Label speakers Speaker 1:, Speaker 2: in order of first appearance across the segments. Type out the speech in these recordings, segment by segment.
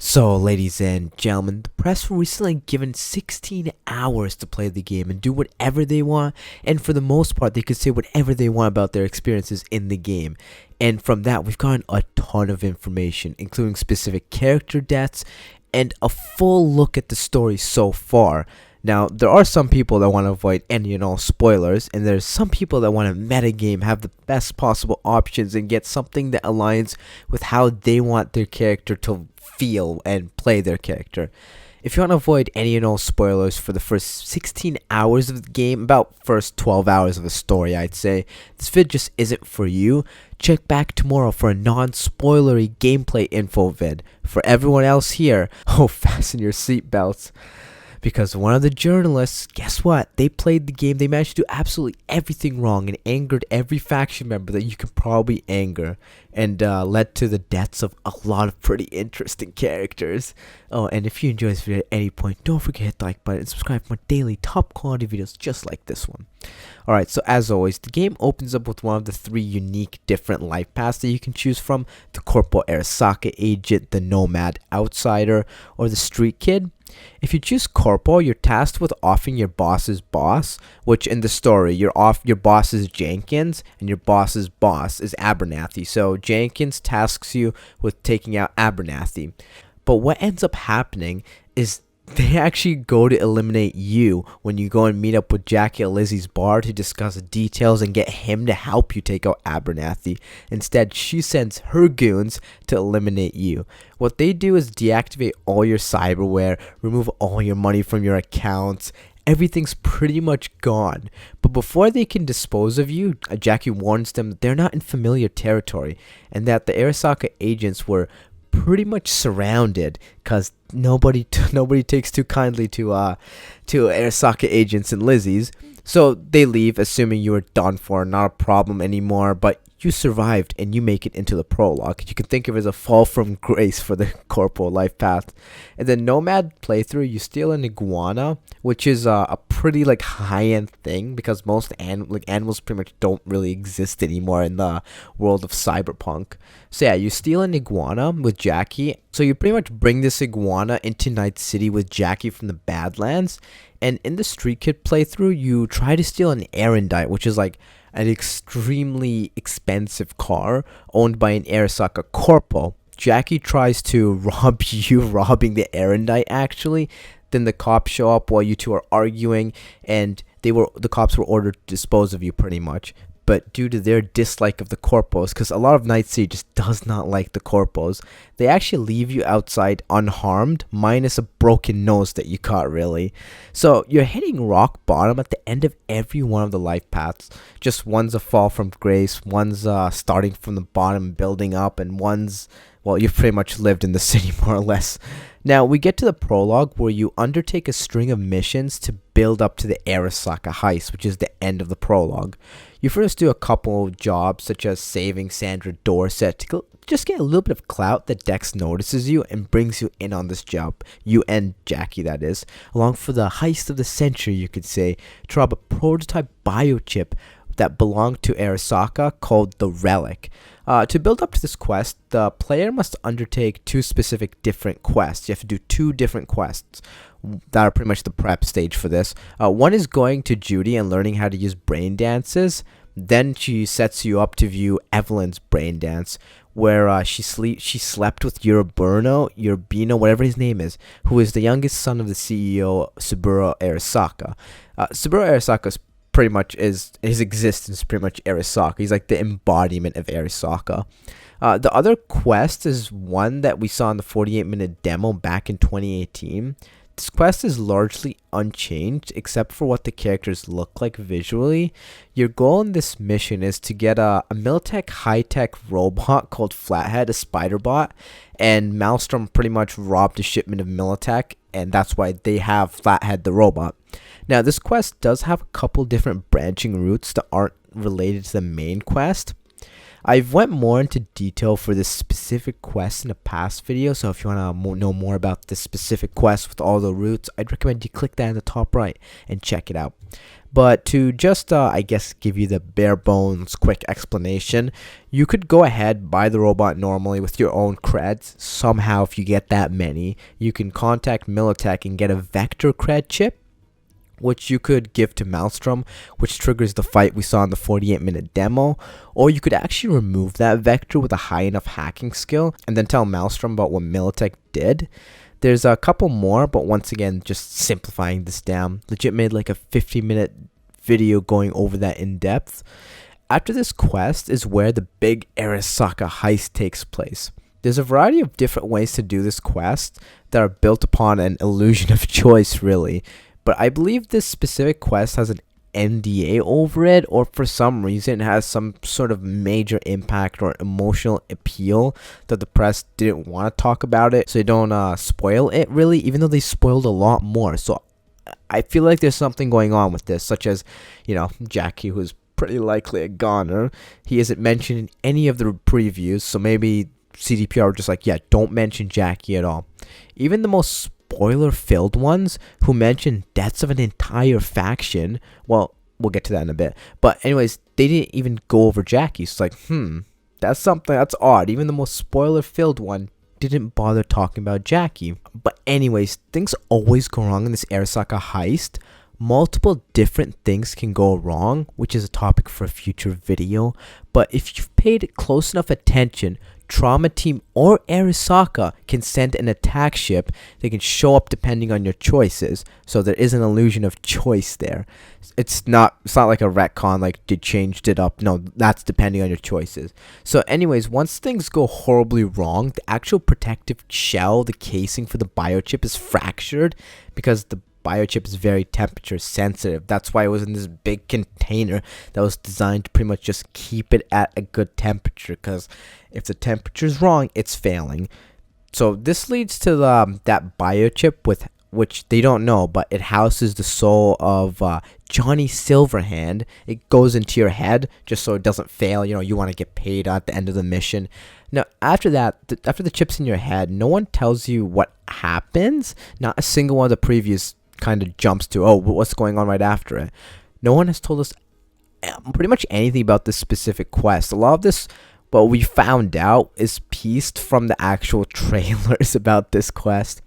Speaker 1: So, ladies and gentlemen, the press were recently given 16 hours to play the game and do whatever they want, and for the most part, they could say whatever they want about their experiences in the game. And from that, we've gotten a ton of information, including specific character deaths and a full look at the story so far. Now, there are some people that want to avoid any and all spoilers, and there's some people that want to metagame, have the best possible options, and get something that aligns with how they want their character to feel and play their character. If you want to avoid any and all spoilers for the first 16 hours of the game, about first 12 hours of the story, I'd say, this vid just isn't for you. Check back tomorrow for a non-spoilery gameplay info vid. For everyone else here, fasten your seatbelts. Because one of the journalists, guess what? They played the game, they managed to do absolutely everything wrong and angered every faction member that you can probably anger, and led to the deaths of a lot of pretty interesting characters. Oh, and if you enjoyed this video at any point, don't forget to hit the like button and subscribe for more daily top quality videos just like this one. Alright, so as always, the game opens up with one of the three unique different life paths that you can choose from: the Corporal Arasaka Agent, the Nomad Outsider, or the Street Kid. If you choose Corporal, you're tasked with offing your boss's boss, which in the story, your boss is Jenkins, and your boss's boss is Abernathy. So Jenkins tasks you with taking out Abernathy. But what ends up happening is they actually go to eliminate you when you go and meet up with Jackie at Lizzie's bar to discuss the details and get him to help you take out Abernathy. Instead, she sends her goons to eliminate you. What they do is deactivate all your cyberware, remove all your money from your accounts. Everything's pretty much gone. But before they can dispose of you, Jackie warns them that they're not in familiar territory and that the Arasaka agents were pretty much surrounded, because nobody takes too kindly to Arasaka agents and Lizzie's. So they leave, assuming you were done for, not a problem anymore. But you survived and you make it into the prologue. You can think of it as a fall from grace for the Corporal life path. And then Nomad playthrough, you steal an iguana, which is a pretty high-end thing, because most animals pretty much don't really exist anymore in the world of Cyberpunk. So yeah, you steal an iguana with Jackie. So you pretty much bring this iguana into Night City with Jackie from the Badlands. And in the Street Kid playthrough, you try to steal an Erendite, which is an extremely expensive car owned by an Arasaka corporal. Jackie tries to rob you, robbing the Erendite actually. Then the cops show up while you two are arguing, and the cops were ordered to dispose of you pretty much. But due to their dislike of the corporals, because a lot of Night City just does not like the corporals, they actually leave you outside unharmed, minus a broken nose that you caught, really. So you're hitting rock bottom at the end of every one of the life paths. Just one's a fall from grace, one's starting from the bottom, building up, and one's, well, you've pretty much lived in the city more or less. Now, we get to the prologue where you undertake a string of missions to build up to the Arasaka heist, which is the end of the prologue. You first do a couple of jobs, such as saving Sandra Dorset, to just get a little bit of clout that Dex notices you and brings you in on this job. You and Jackie, that is. Along for the heist of the century, you could say, to rob a prototype biochip that belonged to Arasaka called the Relic. To build up to this quest, the player must undertake two specific different quests. You have to do two different quests that are pretty much the prep stage for this. One is going to Judy and learning how to use brain dances. Then she sets you up to view Evelyn's brain dance, where she slept with Urbino, whatever his name is, who is the youngest son of the CEO, Saburo Arasaka. Saburo Arasaka's pretty much his existence pretty much Arasaka. He's like the embodiment of Arasaka. The other quest is one that we saw in the 48-minute demo back in 2018. This quest is largely unchanged except for what the characters look like visually. Your goal in this mission is to get a Militech high-tech robot called Flathead, a spider bot, and Maelstrom pretty much robbed a shipment of Militech, and that's why they have Flathead the robot. Now, this quest does have a couple different branching routes that aren't related to the main quest. I've went more into detail for this specific quest in a past video, so if you want to know more about this specific quest with all the routes, I'd recommend you click that in the top right and check it out. But to just, I guess, give you the bare bones quick explanation, you could go ahead, buy the robot normally with your own creds. Somehow, if you get that many, you can contact Militech and get a vector cred chip, which you could give to Maelstrom, which triggers the fight we saw in the 48-minute demo. Or you could actually remove that vector with a high enough hacking skill, and then tell Maelstrom about what Militech did. There's a couple more, but once again, just simplifying this down. Legit made like a 50-minute video going over that in depth. After this quest is where the big Arasaka heist takes place. There's a variety of different ways to do this quest that are built upon an illusion of choice, really. But I believe this specific quest has an NDA over it, or for some reason it has some sort of major impact or emotional appeal that the press didn't want to talk about it, so they don't spoil it really, even though they spoiled a lot more. So I feel like there's something going on with this, such as, you know, Jackie, who's pretty likely a goner. He isn't mentioned in any of the previews, so maybe CDPR were just like, yeah, don't mention Jackie at all. Even the most spoiler-filled ones who mention deaths of an entire faction, well, we'll get to that in a bit. But anyways, they didn't even go over Jackie. So it's like, that's something that's odd. Even the most spoiler-filled one didn't bother talking about Jackie. But anyways, things always go wrong in this Arasaka heist. Multiple different things can go wrong, which is a topic for a future video. But if you've paid close enough attention, Trauma Team or Arasaka can send an attack ship. They can show up depending on your choices, so there is an illusion of choice there. It's not like a retcon, like they changed it up. No, that's depending on your choices. So anyways, once things go horribly wrong, the actual protective shell, the casing for the biochip, is fractured because the biochip is very temperature sensitive. That's why it was in this big container that was designed to pretty much just keep it at a good temperature, because if the temperature is wrong, it's failing. So this leads to that biochip, with which they don't know, but it houses the soul of Johnny Silverhand. It goes into your head just so it doesn't fail. You know, you want to get paid at the end of the mission. Now, after that, after the chip's in your head, no one tells you what happens. Not a single one of the previews kind of jumps to, oh, what's going on right after it. No one has told us pretty much anything about this specific quest. A lot of this, what we found out, is pieced from the actual trailers about this quest.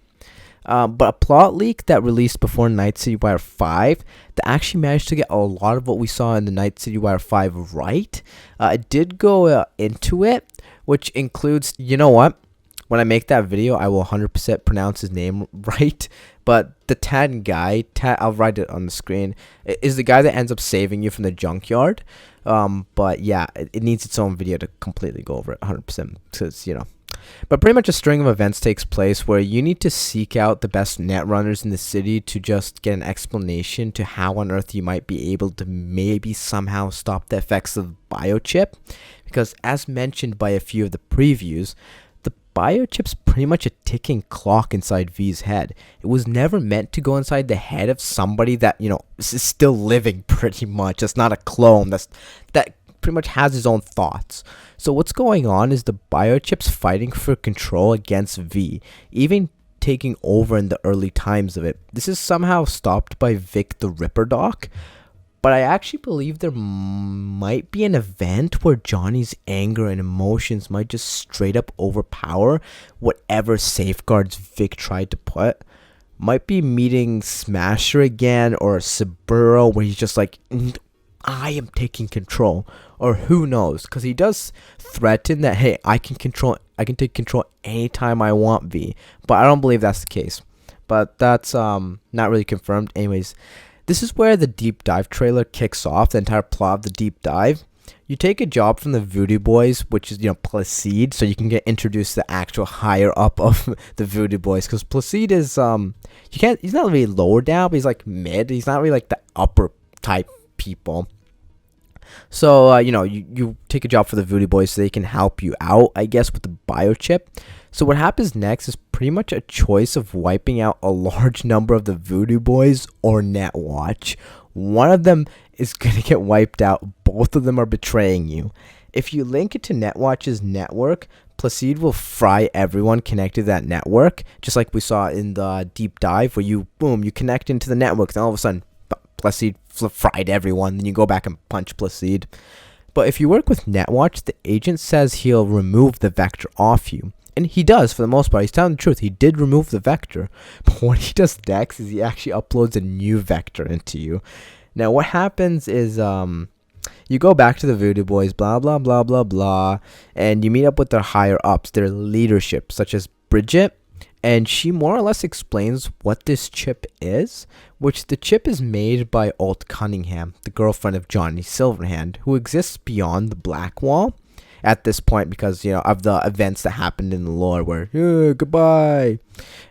Speaker 1: But a plot leak that released before Night City Wire 5 that actually managed to get a lot of what we saw in the Night City Wire 5 right. It did go into it, which includes, you know what? When I make that video, I will 100% pronounce his name right. But the Tan guy, I'll write it on the screen, is the guy that ends up saving you from the junkyard. But yeah, it needs its own video to completely go over it 100%. Because, you know. But pretty much a string of events takes place where you need to seek out the best netrunners in the city to just get an explanation to how on earth you might be able to maybe somehow stop the effects of the biochip. Because as mentioned by a few of the previews, the biochip's pretty much a ticking clock inside V's head. It was never meant to go inside the head of somebody that, you know, is still living pretty much. It's not a clone that pretty much has his own thoughts. So what's going on is the biochip's fighting for control against V, even taking over in the early times of it. This is somehow stopped by Vic the Ripper Doc. But I actually believe there might be an event where Johnny's anger and emotions might just straight up overpower whatever safeguards Vic tried to put. Might be meeting Smasher again, or Saburo, where he's just like, I am taking control. Or who knows, because he does threaten that, hey, I can take control anytime I want, V. But I don't believe that's the case. But that's not really confirmed. Anyways, this is where the deep dive trailer kicks off, the entire plot of the deep dive. You take a job from the Voodoo Boys, which is, you know, Placide, so you can get introduced to the actual higher up of the Voodoo Boys, because Placide is, he's not really lower down, but he's like mid. He's not really like the upper type people. So, you know, you take a job for the Voodoo Boys so they can help you out, I guess, with the biochip. So what happens next is pretty much a choice of wiping out a large number of the Voodoo Boys or Netwatch. One of them is going to get wiped out. Both of them are betraying you. if you link it to Netwatch's network, Placide will fry everyone connected to that network, just like we saw in the deep dive where you connect into the network, and all of a sudden Placide fried everyone. Then you go back and punch Placide. But if you work with Netwatch, the agent says he'll remove the vector off you. And he does, for the most part. He's telling the truth. He did remove the vector. But what he does next is he actually uploads a new vector into you. Now, what happens is you go back to the Voodoo Boys, blah, blah, blah, blah, blah. And you meet up with their higher-ups, their leadership, such as Bridget. And she more or less explains what this chip is, which the chip is made by Alt Cunningham, the girlfriend of Johnny Silverhand, who exists beyond the Black Wall at this point because, of the events that happened in the lore where, goodbye.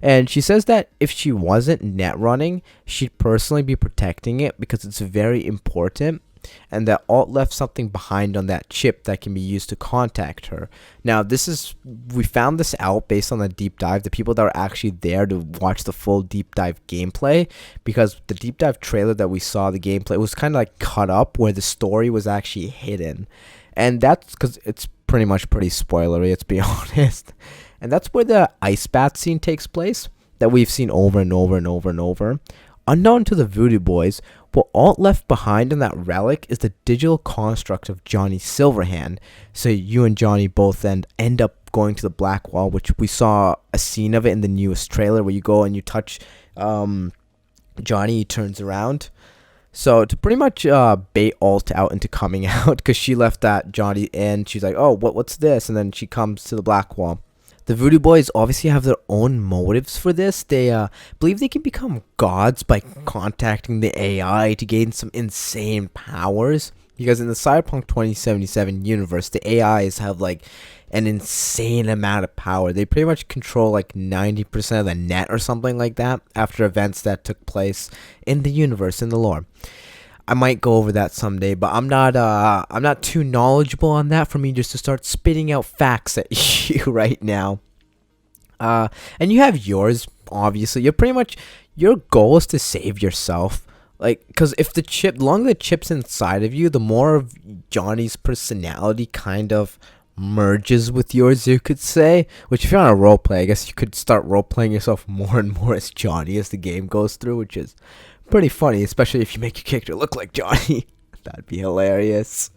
Speaker 1: And she says that if she wasn't net running, she'd personally be protecting it because it's very important, and that Alt left something behind on that chip that can be used to contact her. Now, we found this out based on the deep dive, the people that were actually there to watch the full deep dive gameplay, because the deep dive trailer that we saw, the gameplay, was kind of like cut up where the story was actually hidden. And that's because it's pretty spoilery, let's be honest. And that's where the ice bath scene takes place that we've seen over and over and over and over. Unknown to the Voodoo Boys, what Alt left behind in that relic is the digital construct of Johnny Silverhand. So you and Johnny both end up going to the Black Wall, which we saw a scene of it in the newest trailer where you go and you touch Johnny, he turns around. So to pretty much bait Alt out into coming out, because she left that Johnny in, she's like, oh, what's this? And then she comes to the Black Wall. The Voodoo Boys obviously have their own motives for this. They believe they can become gods by contacting the AI to gain some insane powers. Because in the Cyberpunk 2077 universe, the AIs have like an insane amount of power. They pretty much control like 90% of the net or something like that after events that took place in the universe, in the lore. I might go over that someday, but I'm not too knowledgeable on that for me just to start spitting out facts at you right now. And you have yours, obviously. Your goal is to save yourself. Like, because if the longer the chip's inside of you, the more of Johnny's personality kind of merges with yours, you could say. Which, if you're on a roleplay, I guess you could start roleplaying yourself more and more as Johnny as the game goes through, which is pretty funny, especially if you make your character look like Johnny. That'd be hilarious.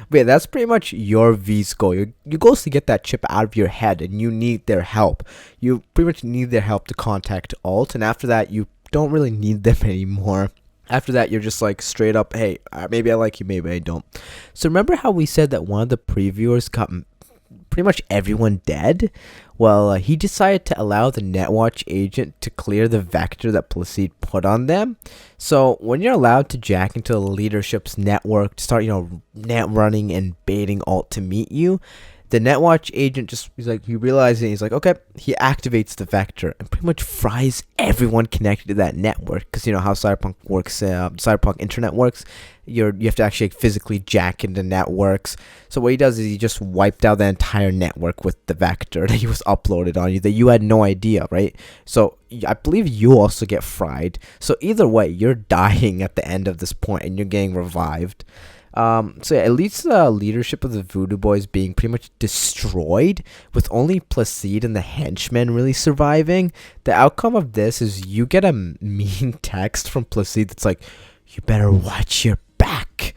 Speaker 1: But yeah, that's pretty much your V's goal. Your goal is to get that chip out of your head, and you need their help. You pretty much need their help to contact Alt, and after that, you don't really need them anymore. After that, you're just like straight up, hey, maybe I like you, maybe I don't. So remember how we said that one of the previewers got pretty much everyone dead? Well, he decided to allow the Netwatch agent to clear the vector that Placide put on them. So when you're allowed to jack into the leadership's network to start, net running and baiting Alt to meet you, the Netwatch agent he realizes it, he's like, okay, he activates the vector and pretty much fries everyone connected to that network. Because you know how Cyberpunk works, Cyberpunk internet works. You have to actually physically jack into networks. So what he does is he just wiped out the entire network with the vector that he was uploaded on you that you had no idea, right? So I believe you also get fried. So either way, you're dying at the end of this point and you're getting revived. So yeah, it leads to the leadership of the Voodoo Boys being pretty much destroyed, with only Placide and the henchmen really surviving. The outcome of this is you get a mean text from Placide that's like, you better watch your back.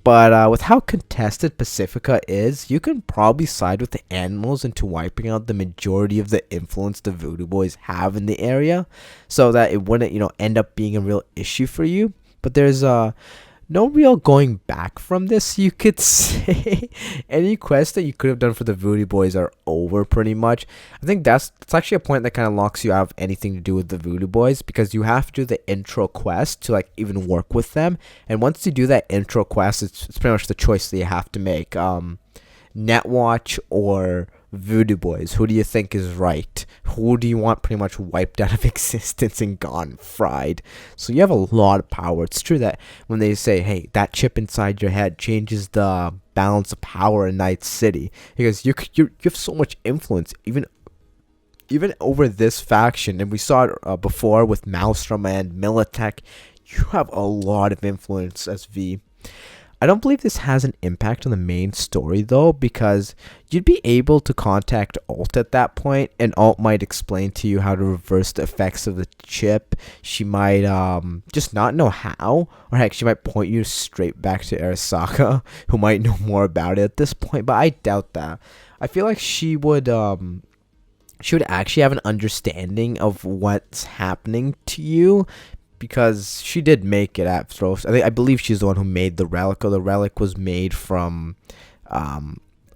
Speaker 1: But with how contested Pacifica is, you can probably side with the animals into wiping out the majority of the influence the Voodoo Boys have in the area, so that it wouldn't, end up being a real issue for you. But there's no real going back from this, you could say. Any quests that you could have done for the Voodoo Boys are over, pretty much. I think that's actually a point that kind of locks you out of anything to do with the Voodoo Boys, because you have to do the intro quest to even work with them. And once you do that intro quest, it's pretty much the choice that you have to make. Netwatch or Voodoo Boys, who do you think is right? Who do you want pretty much wiped out of existence and gone fried? So you have a lot of power. It's true that when they say, hey, that chip inside your head changes the balance of power in Night City, because you have so much influence, even over this faction, and we saw it before with Maelstrom and Militech. You have a lot of influence as V. I don't believe this has an impact on the main story though, because you'd be able to contact Alt at that point, and Alt might explain to you how to reverse the effects of the chip. She might just not know how, or heck, she might point you straight back to Arasaka, who might know more about it at this point, but I doubt that. I feel like she would actually have an understanding of what's happening to you, because she did make it at Thros. I believe she's the one who made the relic, or the relic was made from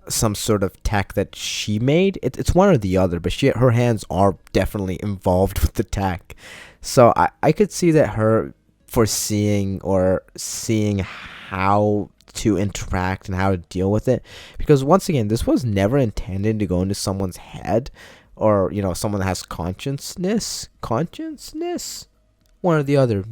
Speaker 1: some sort of tech that she made. It's one or the other, but her hands are definitely involved with the tech. So I could see that her foreseeing or seeing how to interact and how to deal with it, because once again, this was never intended to go into someone's head, or someone that has consciousness, one or the other.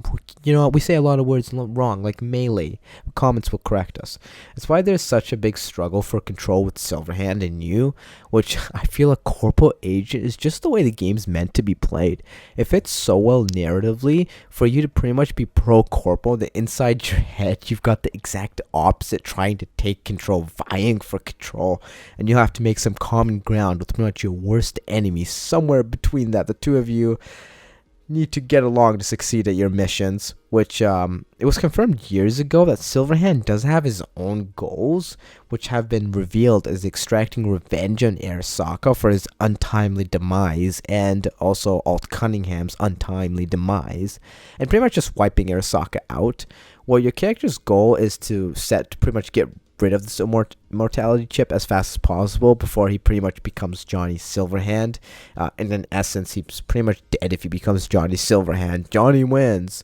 Speaker 1: We say a lot of words wrong, like melee. Comments will correct us. It's why there's such a big struggle for control with Silverhand and you, which I feel a corporal agent is just the way the game's meant to be played. It fits so well narratively for you to pretty much be pro-corporal that inside your head you've got the exact opposite, trying to take control, vying for control, and you'll have to make some common ground with pretty much your worst enemy somewhere between that. The two of you need to get along to succeed at your missions, which it was confirmed years ago that Silverhand does have his own goals, which have been revealed as extracting revenge on Arasaka for his untimely demise, and also Alt Cunningham's untimely demise, and pretty much just wiping Arasaka out. Well, your character's goal is to pretty much get rid of this immortality chip as fast as possible before he pretty much becomes Johnny Silverhand. And in essence, he's pretty much dead if he becomes Johnny Silverhand. Johnny wins.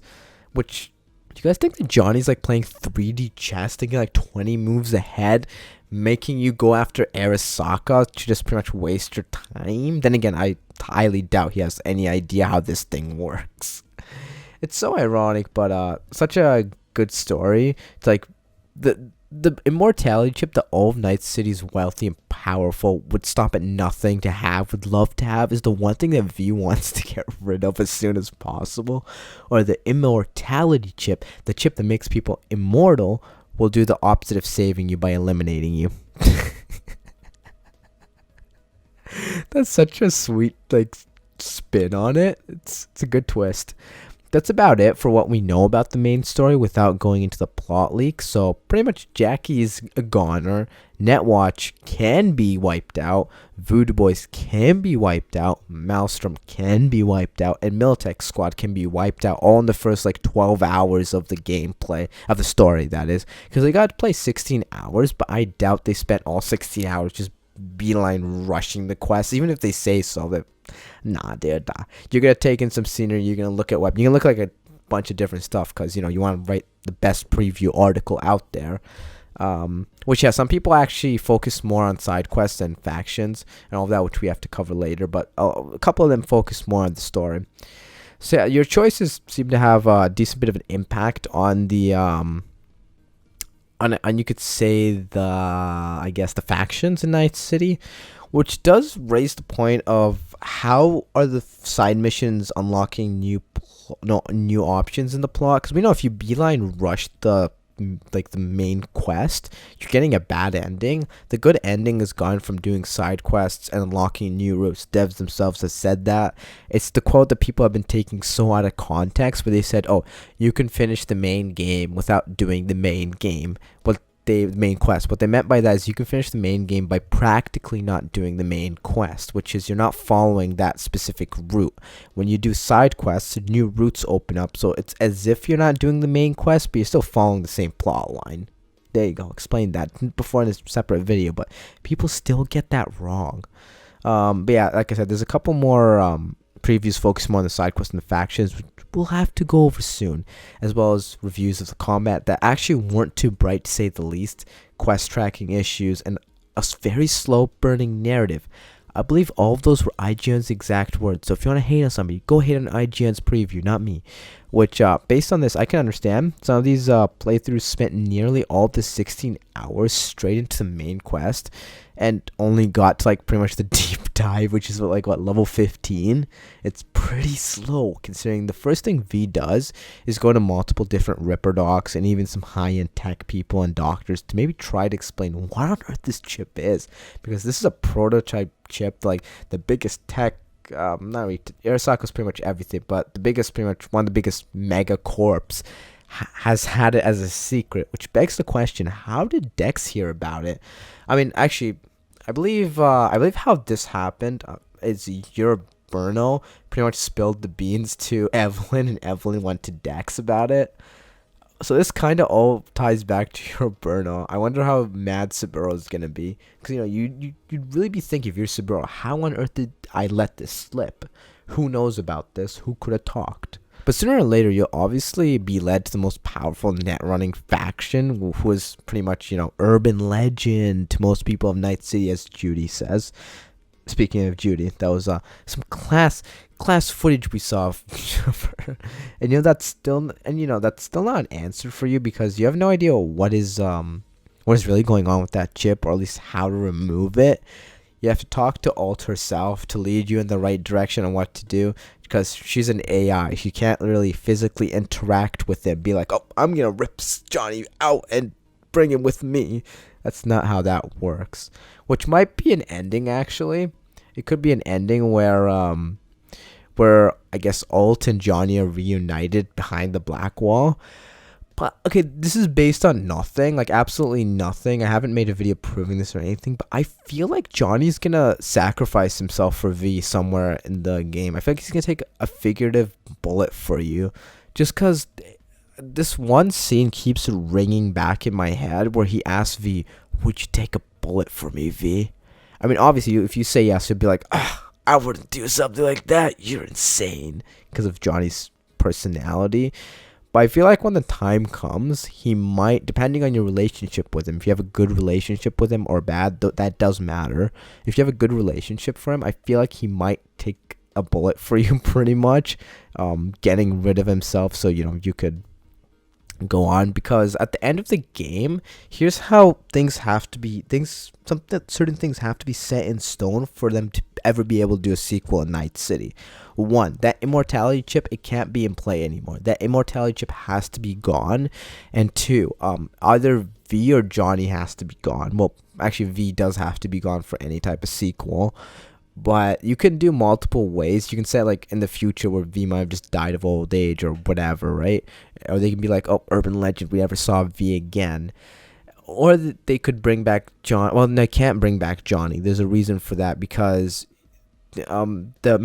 Speaker 1: Which, do you guys think that Johnny's like playing 3D chess, thinking like 20 moves ahead, making you go after Arasaka to just pretty much waste your time? Then again, I highly doubt he has any idea how this thing works. It's so ironic, but such a good story. It's like the immortality chip that all of Night City's wealthy and powerful would stop at nothing to have, would love to have, is the one thing that V wants to get rid of as soon as possible. Or the immortality chip, the chip that makes people immortal, will do the opposite of saving you by eliminating you. That's such a sweet spin on it. It's a good twist. That's about it for what we know about the main story without going into the plot leak. So pretty much Jackie's a goner, Netwatch can be wiped out, Voodoo Boys can be wiped out, Maelstrom can be wiped out, and Militech Squad can be wiped out, all in the first 12 hours of the gameplay, of the story that is. Because they got to play 16 hours, but I doubt they spent all 16 hours just beeline rushing the quest, even if they say so. That nah, dude, nah. You're gonna take in some scenery, you're gonna look at weapons, you're gonna look like a bunch of different stuff, because you want to write the best preview article out there. Which, yeah, some people actually focus more on side quests and factions and all that, which we have to cover later, but a couple of them focus more on the story. So yeah, your choices seem to have a decent bit of an impact on the on you could say the factions in Night City, which does raise the point of how are the side missions unlocking new options in the plot, because we know if you beeline rush the main quest, you're getting a bad ending. The good ending is gone from doing side quests and unlocking new routes. Devs themselves have said that. It's the quote that people have been taking so out of context, where they said, oh, you can finish the main game without doing the main game. The main quest. What they meant by that is you can finish the main game by practically not doing the main quest, which is you're not following that specific route. When you do side quests, new routes open up, so it's as if you're not doing the main quest, but you're still following the same plot line. There you go. Explained that before in this separate video, but people still get that wrong. But yeah, like I said, there's a couple more previews focusing more on the side quests and the factions, which we'll have to go over soon, as well as reviews of the combat that actually weren't too bright, to say the least, quest tracking issues, and a very slow burning narrative. I believe all of those were IGN's exact words, so if you want to hate on somebody, go hate on IGN's preview, not me. Which, based on this, I can understand. Some of these playthroughs spent nearly all the 16 hours straight into the main quest, and only got to pretty much the deep dive, which is what level 15. It's pretty slow considering the first thing V does is go to multiple different Ripper docs and even some high-end tech people and doctors to maybe try to explain what on earth this chip is, because this is a prototype chip. Like the biggest tech, not really, Arasako's pretty much everything, but the biggest, pretty much one of the biggest mega corps has had it as a secret, which begs the question: how did Dex hear about it? I mean, actually, I believe how this happened is your Burno pretty much spilled the beans to Evelyn, and Evelyn went to Dex about it. So this kind of all ties back to your Burno. I wonder how mad Saburo is gonna be, because you'd really be thinking, if you're Saburo, how on earth did I let this slip? Who knows about this? Who could have talked? But sooner or later, you'll obviously be led to the most powerful net running faction, who is pretty much, urban legend to most people of Night City, as Judy says. Speaking of Judy, that was some class footage we saw of her. And that's still not an answer for you, because you have no idea what is really going on with that chip, or at least how to remove it. You have to talk to Alt herself to lead you in the right direction on what to do, because she's an AI. She can't really physically interact with it. Be like, oh, I'm going to rip Johnny out and bring him with me. That's not how that works. Which might be an ending, actually. It could be an ending where I guess Alt and Johnny are reunited behind the Black Wall. But, okay, this is based on nothing, like absolutely nothing. I haven't made a video proving this or anything, but I feel like Johnny's gonna sacrifice himself for V somewhere in the game. I feel like he's gonna take a figurative bullet for you, just because this one scene keeps ringing back in my head where he asks V, would you take a bullet for me, V? I mean, obviously, if you say yes, you'll be like, I wouldn't do something like that. You're insane, because of Johnny's personality. But I feel like when the time comes, he might, depending on your relationship with him, if you have a good relationship with him or bad, that does matter. If you have a good relationship for him, I feel like he might take a bullet for you pretty much, getting rid of himself so, you could go on. Because at the end of the game, here's how things have to be, certain things have to be set in stone for them to ever be able to do a sequel in Night City. One, that immortality chip, it can't be in play anymore. That immortality chip has to be gone. And two, either V or Johnny has to be gone. Well, actually, V does have to be gone for any type of sequel. But you can do multiple ways. You can say, like, in the future where V might have just died of old age or whatever, right? Or they can be like, oh, urban legend, we never saw V again. Or they could bring back John. Well, they can't bring back Johnny. There's a reason for that, because the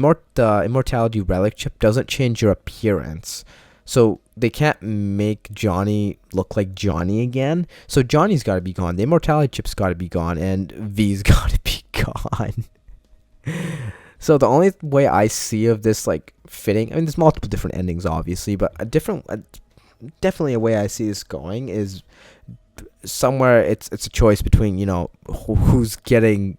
Speaker 1: immortality relic chip doesn't change your appearance, so they can't make Johnny look like Johnny again. So Johnny's got to be gone, the immortality chip's got to be gone, and V's got to be gone. So the only way I see of this, like, fitting, I mean, there's multiple different endings obviously, but definitely a way I see this going is somewhere it's a choice between, who's getting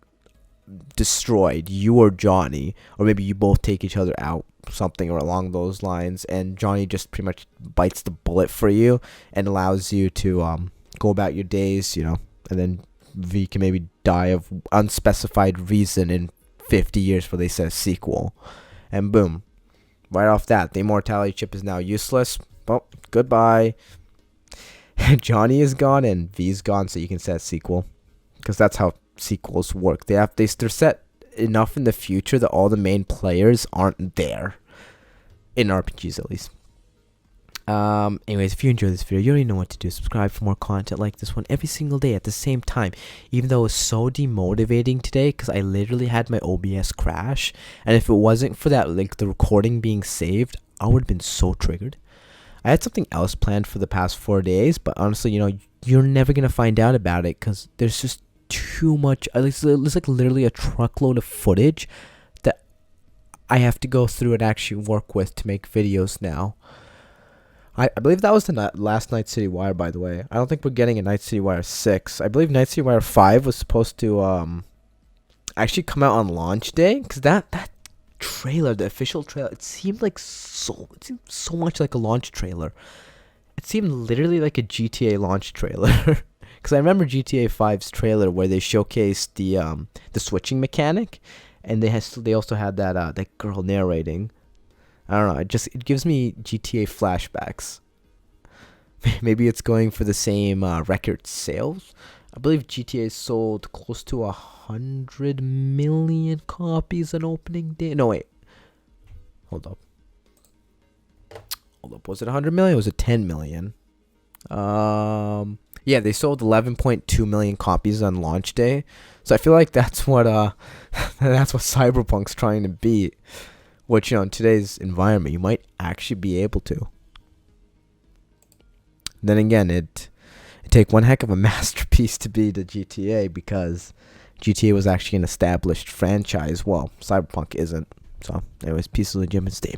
Speaker 1: destroyed, you or Johnny, or maybe you both take each other out, something or along those lines, and Johnny just pretty much bites the bullet for you and allows you to go about your days, and then V can maybe die of unspecified reason in 50 years for they said a sequel, and boom, right off that, the immortality chip is now useless. Well, goodbye. Johnny is gone and V's gone, so you can set a sequel, because that's how sequels work. They're set enough in the future that all the main players aren't there, in RPGs at least. Anyways, if you enjoyed this video, you already know what to do. Subscribe for more content like this one every single day at the same time. Even though it was so demotivating today, because I literally had my OBS crash, and if it wasn't for that, like, the recording being saved, I would have been so triggered. I had something else planned for the past 4 days, but honestly, you're never gonna find out about it, because there's just too much. There's like literally a truckload of footage that I have to go through and actually work with to make videos now. I believe that was the last Night City Wire, by the way. I don't think we're getting a Night City Wire 6. I believe Night City Wire 5 was supposed to actually come out on launch day, because that trailer, the official trailer, it seemed so much like a launch trailer. It seemed literally like a GTA launch trailer. Because I remember GTA 5's trailer where they showcased the switching mechanic, and they also had that girl narrating. I don't know. It gives me GTA flashbacks. Maybe it's going for the same record sales. I believe GTA sold close to 100 million copies on opening day. No, wait. Hold up. Was it 100 million? Or was it 10 million? Yeah, they sold 11.2 million copies on launch day. So I feel like that's what that's what Cyberpunk's trying to beat. Which, in today's environment, you might actually be able to. Then again, it take one heck of a masterpiece to beat the GTA, because GTA was actually an established franchise. Well, Cyberpunk isn't. So, anyways, peace of legitimate statement.